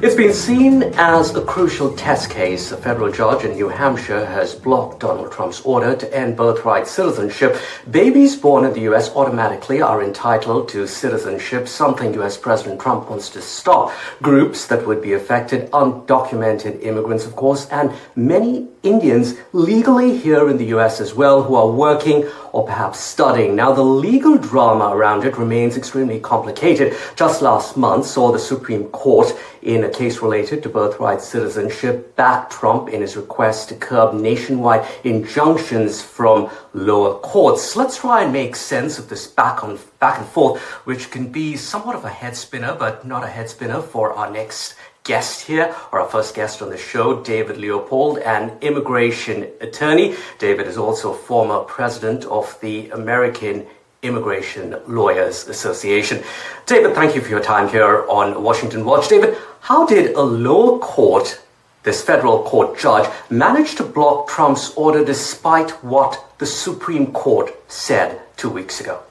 It's been seen as a crucial test case. A federal judge in New Hampshire has blocked Donald Trump's order to end birthright citizenship. Babies born in the U.S. automatically are entitled to citizenship, something U.S. President Trump wants to stop. Groups that would be affected, undocumented immigrants, of course, and many Indians legally here in the U.S. as well who are working or perhaps studying. Now, the legal drama around it remains extremely complicated. Just last month saw the Supreme Court in a case related to birthright citizenship back Trump in his request to curb nationwide injunctions from lower courts. Let's try and make sense of this back and forth, which can be somewhat of a head spinner, but not a head spinner for our next guest here, or our first guest on the show, David Leopold, an immigration attorney. David is also former president of the American Immigration Lawyers Association. David, thank you for your time here on Washington Watch. David, how did a lower court, this federal court judge, manage to block Trump's order despite what the Supreme Court said 2 weeks ago?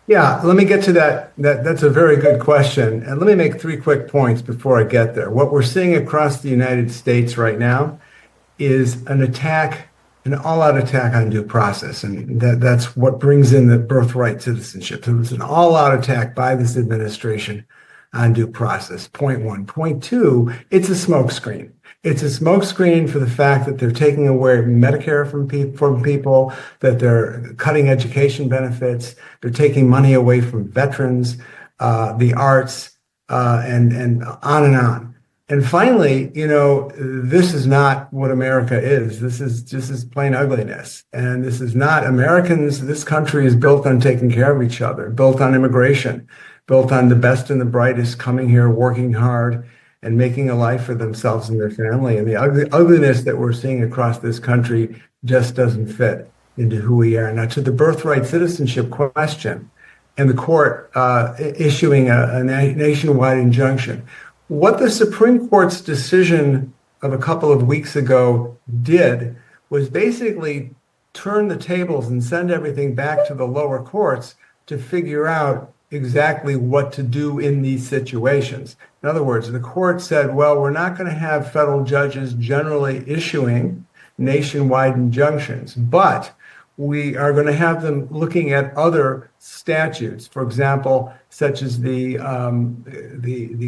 Yeah, let me get to that. That's a very good question. And let me make 3 quick points before I get there. What we're seeing across the United States right now is an all-out attack on due process. And that's what brings in the birthright citizenship. So it's an all-out attack by this administration on due process. Point 1. Point 2, it's a smokescreen. It's a smokescreen for the fact that they're taking away Medicare from people, that they're cutting education benefits, they're taking money away from veterans, the arts, and on and on. And finally, this is not what America is. This is plain ugliness. And this is not Americans. This country is built on taking care of each other, built on immigration, built on the best and the brightest coming here, working hard, and making a life for themselves and their family. And the ugliness that we're seeing across this country just doesn't fit into who we are. Now, to the birthright citizenship question and the court issuing a nationwide injunction, what the Supreme Court's decision of a couple of weeks ago did was basically turn the tables and send everything back to the lower courts to figure out exactly what to do in these situations. In other words, the court said, well, we're not going to have federal judges generally issuing nationwide injunctions, but we are going to have them looking at other statutes, for example, such as the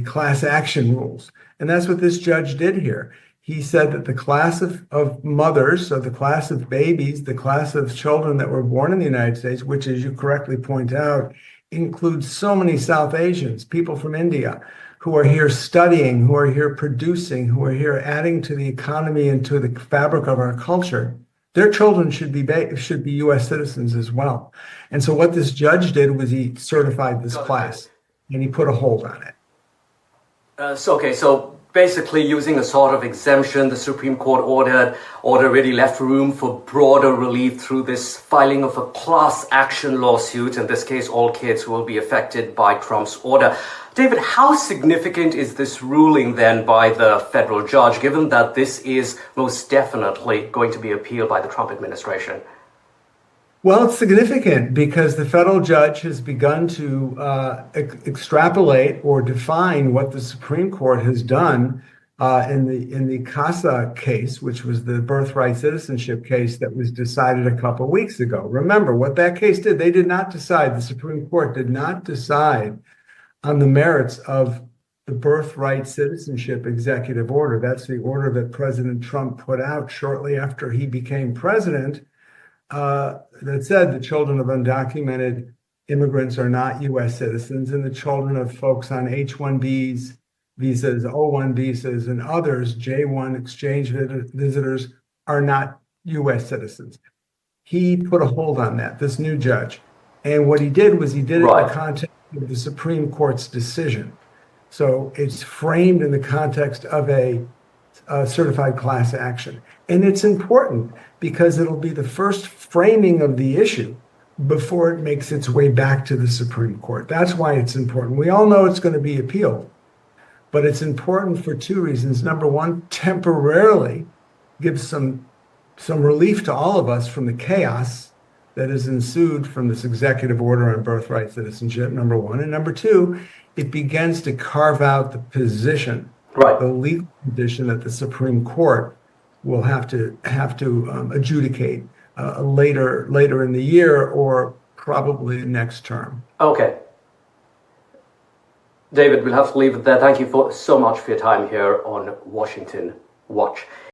class action rules. And that's what this judge did here. He said that the class of mothers, so the class of babies, the class of children that were born in the United States, which, as you correctly point out, includes so many South Asians, people from India, who are here studying, who are here producing, who are here adding to the economy and to the fabric of our culture. Their children should be U.S. citizens as well. And so what this judge did was he certified this class, and he put a hold on it. So basically using a sort of exemption, the Supreme Court order really left room for broader relief through this filing of a class action lawsuit, in this case, all kids who will be affected by Trump's order. David, how significant is this ruling then by the federal judge, given that this is most definitely going to be appealed by the Trump administration? Well, it's significant because the federal judge has begun to extrapolate or define what the Supreme Court has done in the CASA case, which was the birthright citizenship case that was decided a couple of weeks ago. Remember what that case did. The Supreme Court did not decide on the merits of the birthright citizenship executive order. That's the order that President Trump put out shortly after he became president, that said the children of undocumented immigrants are not U.S. citizens, and the children of folks on H-1Bs, visas, O-1 visas, and others, J-1 exchange visitors, are not U.S. citizens. He put a hold on that, this new judge. And what he did was he did it in the context of the Supreme Court's decision. So it's framed in the context of a certified class action. And it's important because it'll be the first framing of the issue before it makes its way back to the Supreme Court. That's why it's important. We all know it's going to be appealed, but it's important for 2 reasons. Number one, temporarily gives some relief to all of us from the chaos that has ensued from this executive order on birthright citizenship, number one. And number two, it begins to carve out the position, Right. the legal position that the Supreme Court will have to adjudicate later in the year or probably next term. Okay. David, we'll have to leave it there. Thank you so much for your time here on Washington Watch.